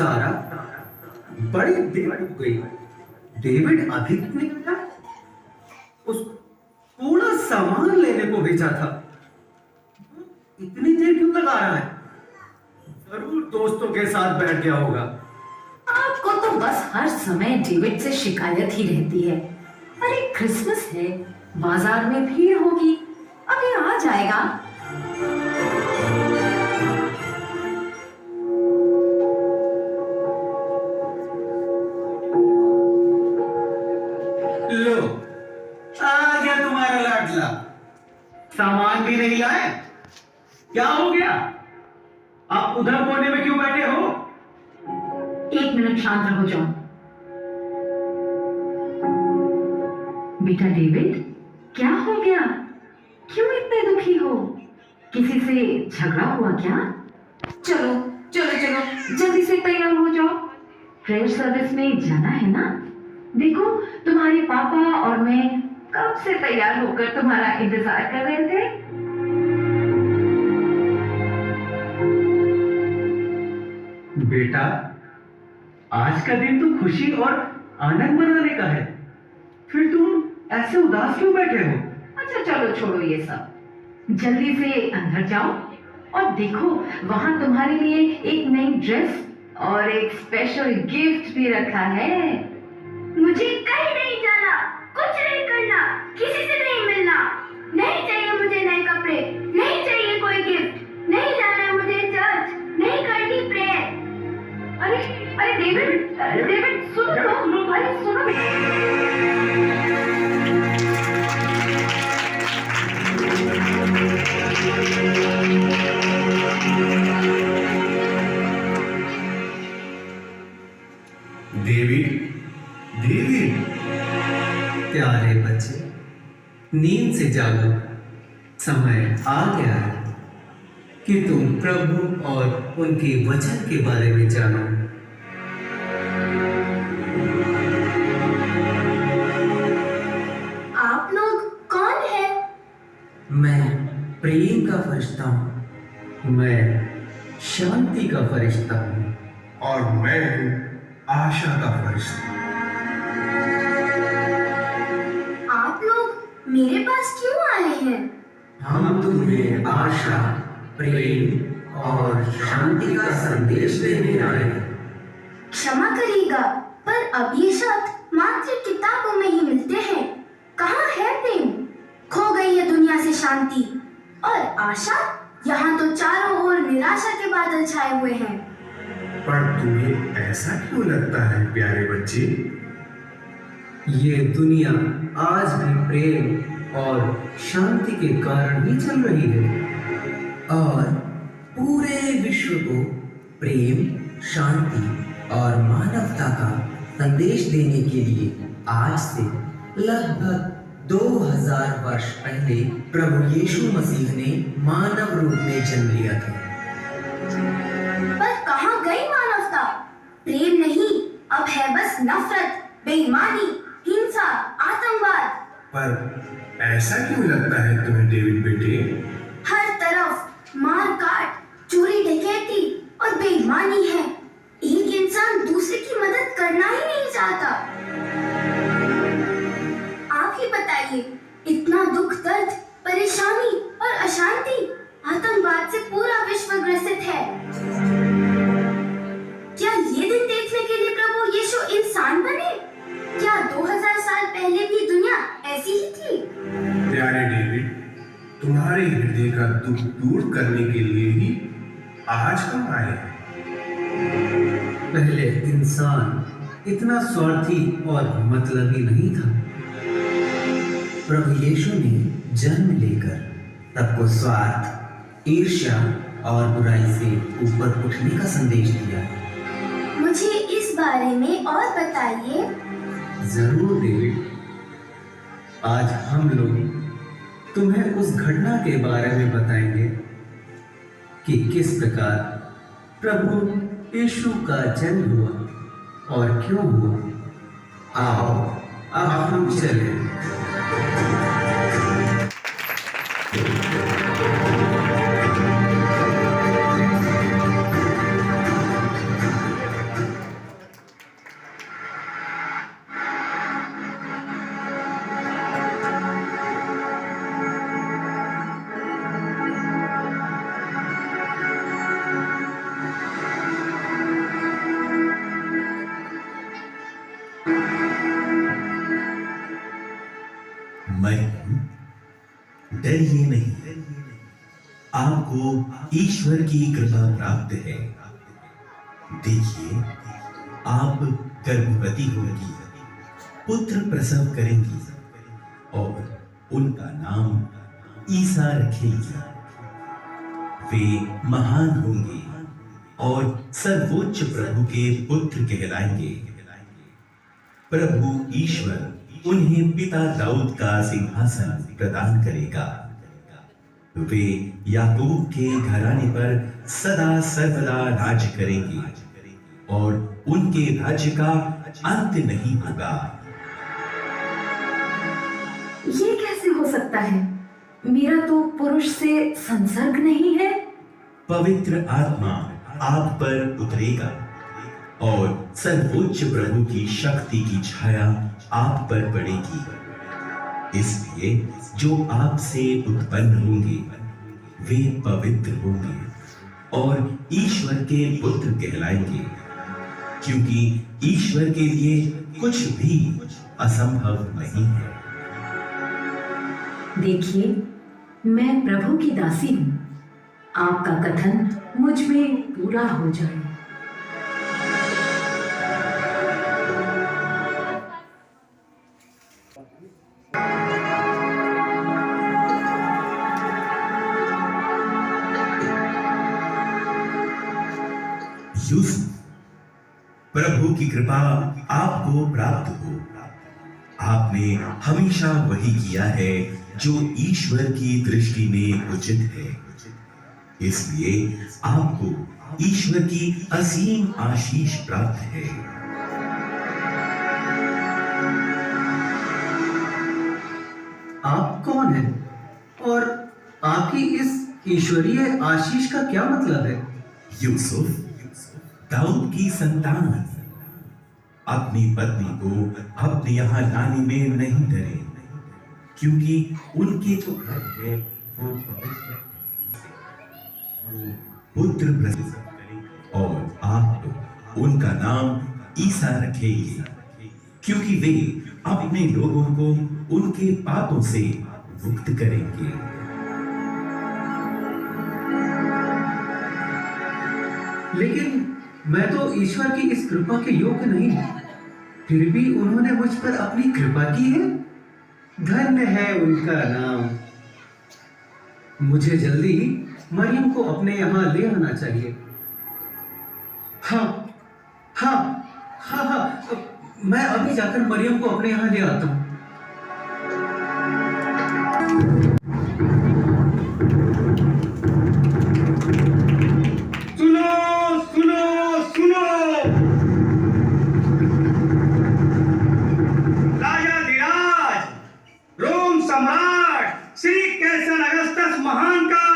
सारा बड़ी देर हो गई। डेविड अभी तक नहीं आया। उस पूरा सामान लेने को भेजा था। इतनी देर क्यों लगा रहा है? जरूर दोस्तों के साथ बैठ गया होगा। आपको तो बस हर समय डेविड से शिकायत ही रहती है। अरे क्रिसमस है, बाजार में भीड़ होगी, अभी आ जाएगा। लो, आ गया तुम्हारा लाडला। सामान भी नहीं लाए? क्या हो गया? आप उधर कोने में क्यों बैठे हो? 1 मिनट शांत रहो जाओ। बेटा डेविड, क्या हो गया? क्यों इतने दुखी हो? किसी से झगड़ा हुआ क्या? चलो चलो चलो जल्दी से तैयार हो जाओ, प्रेयर सर्विस में जाना है ना। देखो तुम्हारे पापा और मैं कब से तैयार होकर तुम्हारा इंतजार कर रहे थे। बेटा, आज का दिन तो खुशी और आनंद मनाने का है, फिर तुम ऐसे उदास क्यों बैठे हो? अच्छा चलो छोड़ो ये सब, जल्दी से अंदर जाओ और देखो वहां तुम्हारे लिए एक नई ड्रेस और एक स्पेशल गिफ्ट भी रखा है। मुझे कहीं नहीं जाना, कुछ नहीं करना, किसी से नहीं मिलना, नहीं चाहिए मुझे नए कपड़े, नहीं चाहिए कोई गिफ्ट, नहीं जाना है मुझे चर्च, नहीं करनी प्रेयर। अरे अरे डेविड डेविड सुनो तो, अरे सुनो। डेविड, डेविड, प्यारे बच्चे, नींद से जागो। समय आ गया है कि तुम प्रभु और उनके वचन के बारे में जानो। आप लोग कौन हैं? मैं प्रेम का फरिश्ता हूँ। मैं शांति का फरिश्ता हूँ। और मैं हूँ आशा का फरिश्ता। आप लोग मेरे पास क्यों आए हैं? हम तुम्हें आशा, प्रेम और शांति का संदेश देने आए हैं। क्षमा करिएगा, पर अब ये शब्द मात्र किताबों में ही मिलते हैं। कहाँ है प्रेम? खो गई है दुनिया से शांति और आशा। यहाँ तो चारों ओर निराशा के बादल छाए हुए हैं। पर तुम्हें ऐसा क्यों लगता है प्यारे बच्चे? ये दुनिया आज भी प्रेम और शांति के कारण ही चल रही है। और पूरे विश्व को प्रेम, शांति और मानवता का संदेश देने के लिए आज से लगभग 2000 वर्ष पहले प्रभु यीशु मसीह ने मानव रूप में जन्म लिया था। पर कहाँ गई मानवता? प्रेम नहीं, अब है बस नफरत, बेईमानी, हिंसा, आतंकवाद। पर ऐसा क्यों लगता है तुम्हें डेविड बेटे? हर तरफ मार काट, चोरी डकैती और बेईमानी है। एक इंसान दूसरे की मदद करना ही नहीं चाहता। आप ही बताइए, इतना दुख, दर्द, परेशानी और अशांति, आतंकवाद से पूरा विश्व ग्रसित है। क्या ये दिन देखने के लिए प्रभु यीशु इंसान बने? क्या 2000 साल पहले भी दुनिया ऐसी ही थी? प्यारे डेविड, तुम्हारे हृदय का दुख दूर करने के लिए ही आज हम आए हैं। पहले इंसान इतना स्वार्थी और मतलबी नहीं था। प्रभु यीशु ने जन्म लेकर सबको स्वार्थ, ईर्ष्या और बुराई से ऊपर उठने का संदेश दिया। मुझे इस बारे में और बताइए। जरूर डेविड, आज हम लोग तुम्हें उस घटना के बारे में बताएंगे कि किस प्रकार प्रभु यीशु का जन्म हुआ और क्यों हुआ। आओ अब हम चलें। आपको ईश्वर की कृपा प्राप्त है। देखिए, आप गर्भवती होंगी, पुत्र प्रसव करेंगी और उनका नाम ईसा रखेंगी। वे महान होंगे और सर्वोच्च प्रभु के पुत्र कहलाएंगे। प्रभु ईश्वर उन्हें पिता दाऊद का सिंहासन प्रदान करेगा। वे याकूब के घराने पर सदा सर्वदा राज करेंगे और उनके राज्य का अंत नहीं होगा। ये कैसे हो सकता है? मेरा तो पुरुष से संसर्ग नहीं है। पवित्र आत्मा आप पर उतरेगा और सर्वोच्च प्रभु की शक्ति की छाया आप पर पड़ेगी। इसलिए जो आपसे उत्पन्न होंगे वे पवित्र होंगे और ईश्वर के पुत्र कहलाएंगे, क्योंकि ईश्वर के लिए कुछ भी असंभव नहीं है। देखिए, मैं प्रभु की दासी हूँ। आपका कथन मुझ में पूरा हो जाए। यूसुफ, प्रभु की कृपा आपको प्राप्त हो। आपने हमेशा वही किया है जो ईश्वर की दृष्टि में उचित है। इसलिए आपको ईश्वर की असीम आशीष प्राप्त है। आप कौन हैं और आपकी इस ईश्वरीय आशीष का क्या मतलब है? यूसुफ, दाऊद की संतान, अपनी पत्नी को अपने यहाँ लाने में नहीं डरे, क्योंकि उनके तो घर है वो पुत्र प्रसव करेंगे और आप उनका नाम ईसा रखेंगे, क्योंकि वे अपने लोगों को उनके पापों से मुक्त करेंगे। लेकिन मैं तो ईश्वर की इस कृपा के योग्य नहीं हूं, फिर भी उन्होंने मुझ पर अपनी कृपा की है। धन्य है उनका नाम। मुझे जल्दी ही मरियम को अपने यहाँ ले आना चाहिए। हाँ हाँ हाँ हाँ, मैं अभी जाकर मरियम को अपने यहाँ ले आता हूँ। महान का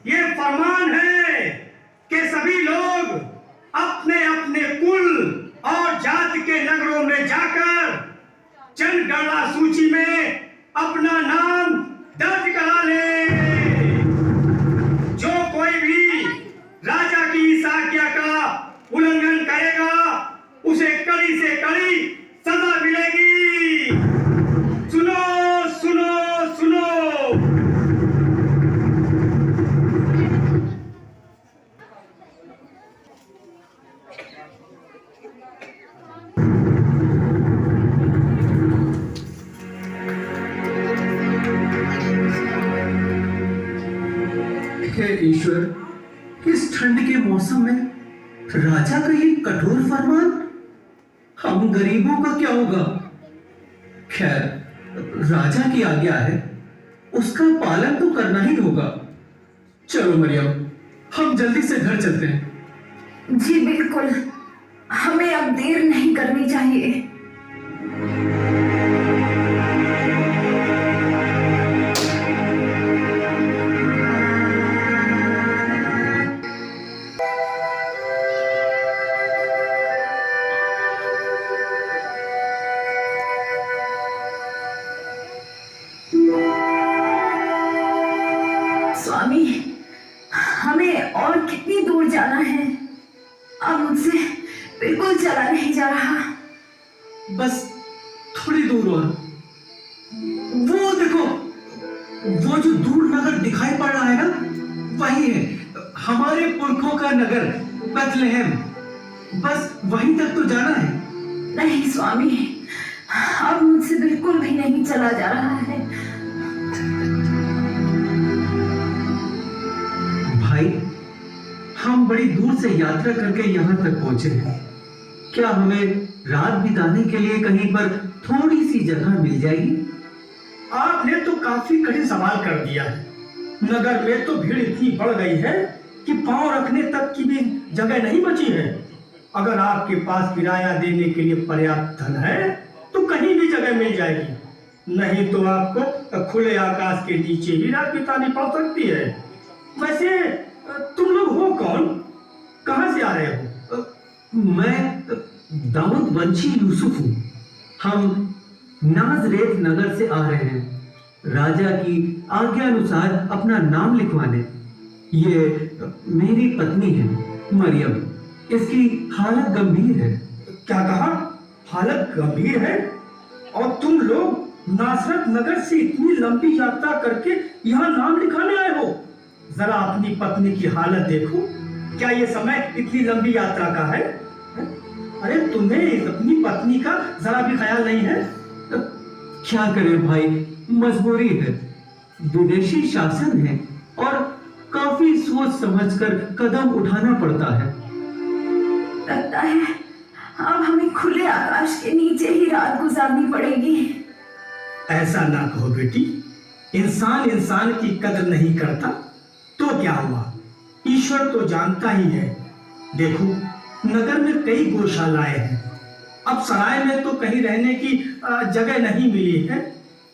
ये फरमान है कि सभी लोग अपने अपने कुल और जाति के नगरों में जाकर जनगणना सूची में अपना नाम दर्ज करा ले। जो कोई भी राजा की इस आज्ञा का उल्लंघन करेगा उसे कड़ी से कड़ी सजा मिलेगी। सुनो सुनो सुनो। हे ईश्वर, इस ठंड के मौसम में राजा का ये कठोर फरमान, हम गरीबों का क्या होगा? खैर, राजा की आज्ञा है, उसका पालन तो करना ही होगा। चलो मरियम, हम जल्दी से घर चलते हैं। जी बिल्कुल, हमें अब देर नहीं करनी चाहिए। स्वामी, हमें और कितनी दूर जाना है? अब मुझसे बिल्कुल चला नहीं जा रहा। बस थोड़ी दूर और। वो देखो, वो जो दूर नगर दिखाई पड़ रहा है ना, हमारे पुरखों का नगर बेथलेहम, बस वहीं तक तो जाना है। नहीं स्वामी, अब मुझसे बिल्कुल भी नहीं चला जा रहा है। भाई, हम बड़ी दूर से यात्रा करके यहाँ तक पहुंचे हैं। क्या हमें रात बिताने के लिए कहीं पर थोड़ी सी जगह मिल जाएगी? आपने तो काफी कठिन सवाल कर दिया है। नगर में तो भीड़ इतनी बढ़ गई है कि पांव रखने तक की भी जगह नहीं बची है। अगर आपके पास किराया देने के लिए पर्याप्त धन है तो कहीं भी जगह मिल जाएगी, नहीं तो आपको खुले आकाश के नीचे भी रात बितानी पड़ सकती है। वैसे तुम लोग हो कौन, कहां से आ रहे हो? मैं दाऊद वंशी यूसुफ हूँ। हम नाजरेत नगर से आ रहे हैं, राजा की आज्ञा अनुसार अपना नाम लिखवाने। ये मेरी पत्नी है मरियम, इसकी हालत गंभीर है। क्या कहा? हालत गंभीर है? और तुम लोग नासरत नगर से इतनी लंबी यात्रा करके यहाँ नाम लिखाने आए हो? जरा अपनी पत्नी की हालत देखो। क्या ये समय इतनी लंबी यात्रा का है? अरे तुम्हें अपनी पत्नी का जरा भी ख्याल नहीं है? क्या करें भाई, मजबूरी है। विदेशी शासन है और काफी सोच समझकर कदम उठाना पड़ता है। लगता है अब हमें खुले आकाश के नीचे ही रात गुजारनी पड़ेगी। ऐसा ना कहो बेटी, इंसान इंसान की कदर नहीं करता तो क्या हुआ, ईश्वर तो जानता ही है। देखो, नगर में कई गौशालाएं हैं, अब सराय में तो कहीं रहने की जगह नहीं मिली है,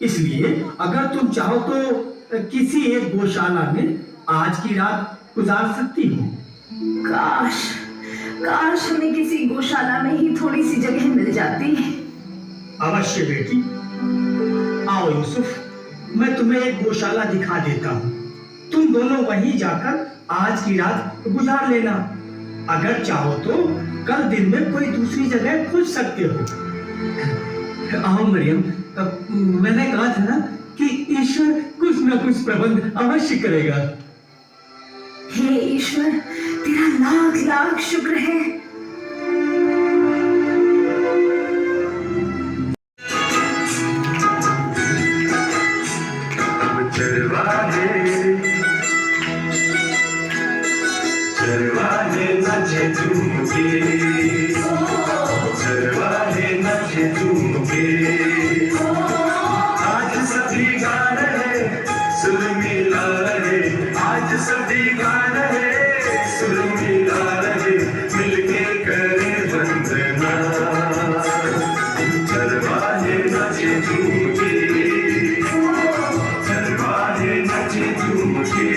इसलिए अगर तुम चाहो तो किसी एक गौशाला में आज की रात गुजार सकती हो। काश काश हमें किसी गौशाला में ही थोड़ी सी जगह मिल जाती। अवश्य बेटी, आओ यूसुफ, मैं तुम्हें एक गौशाला दिखा देता हूँ। तुम दोनों वहीं जाकर आज की रात गुजार लेना। अगर चाहो तो कल दिन में कोई दूसरी जगह खोज सकते हो। आओ मरियम, मैंने कहा था ना कि ईश्वर कुछ न कुछ प्रबंध अवश्य करेगा। हे ईश्वर, तेरा लाख लाख शुक्र है। चरवाहे नचे झूमके, चरवाहे नचे झूमके, आज सभी गा रहे सुर मिला रहे, आज सभी गा रहे सुर मिला रहे, मिलके करे वंदना। चरवाहे नचे झूमके, चरवाहे नचे झूमके।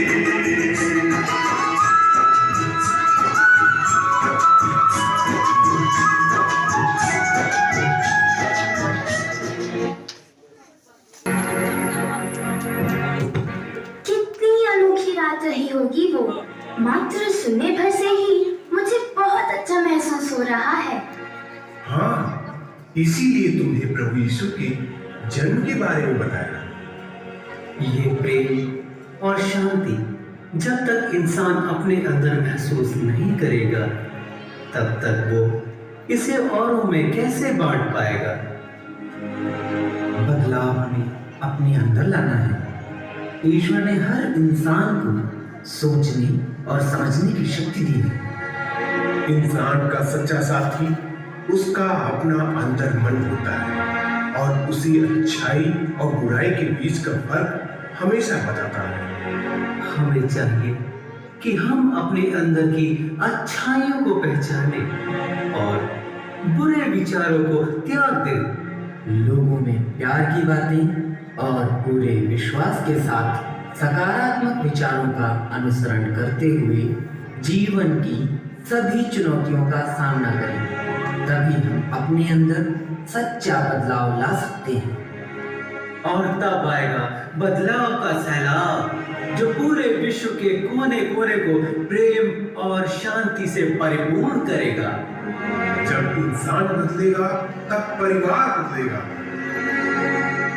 रही होगी वो, मात्र सुनने भर से ही मुझे बहुत अच्छा महसूस हो रहा है। हाँ, इसीलिए तुम्हें प्रभु यीशु के जन्म के बारे में बताया। ये प्रेम और शांति जब तक इंसान अपने अंदर महसूस नहीं करेगा, तब तक वो इसे औरों में कैसे बांट पाएगा। बदलाव हमें अपने अंदर लाना है। ईश्वर ने हर इंसान को सोचने और समझने की शक्ति दी है। इंसान का सच्चा साथी उसका अपना अंतर मन होता है और उसी अच्छाई और बुराई के बीच का फर्क हमेशा बताता है। हमें चाहिए कि हम अपने अंदर की अच्छाइयों को पहचाने और बुरे विचारों को त्याग दें। लोगों में प्यार की बातें और पूरे विश्वास के साथ सकारात्मक विचारों का अनुसरण करते हुए जीवन की सभी चुनौतियों का सामना करें, तभी हम अपने अंदर सच्चा बदलाव ला सकते हैं। और तब आएगा बदलाव का सैलाब जो पूरे विश्व के कोने कोने को प्रेम और शांति से परिपूर्ण करेगा। जब इंसान बदलेगा तब परिवार बदलेगा,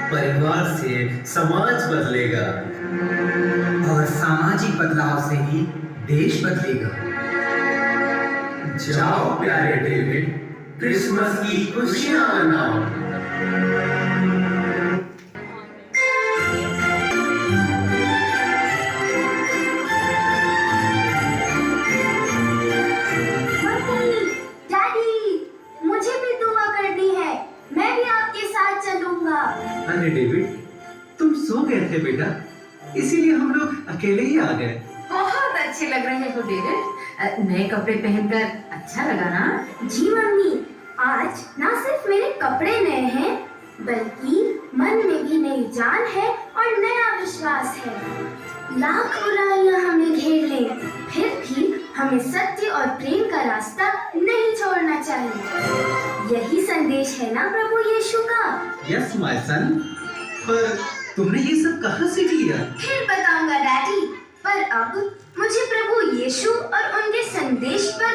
परिवार से समाज बदलेगा और सामाजिक बदलाव से ही देश बदलेगा। जाओ प्यारे डेविड, क्रिसमस की खुशियां मनाओ। मम्मी, डैडी, मुझे भी दुआ करनी है। मैं भी आपके साथ चलूंगा। अरे डेविड, तुम सो गए थे बेटा, इसीलिए हम लोग अकेले ही आ गए। बहुत अच्छे लग रहे हो डेविड। नए कपड़े पहनकर अच्छा लगा ना? जी मम्मी, आज ना सिर्फ मेरे कपड़े नए हैं, बल्कि मन में भी नई जान है और नया विश्वास है। लाख बुराइयां हमें घेर लें, फिर भी हमें सत्य और प्रेम का रास्ता नहीं छोड़ना चाहिए। यही संदेश है ना प्रभु यीशु का। यस माय सन, पर तुमने ये सब कहाँ सीख लिया? फिर बताऊंगा डैडी, पर अब मुझे प्रभु यीशु और उनके संदेश पर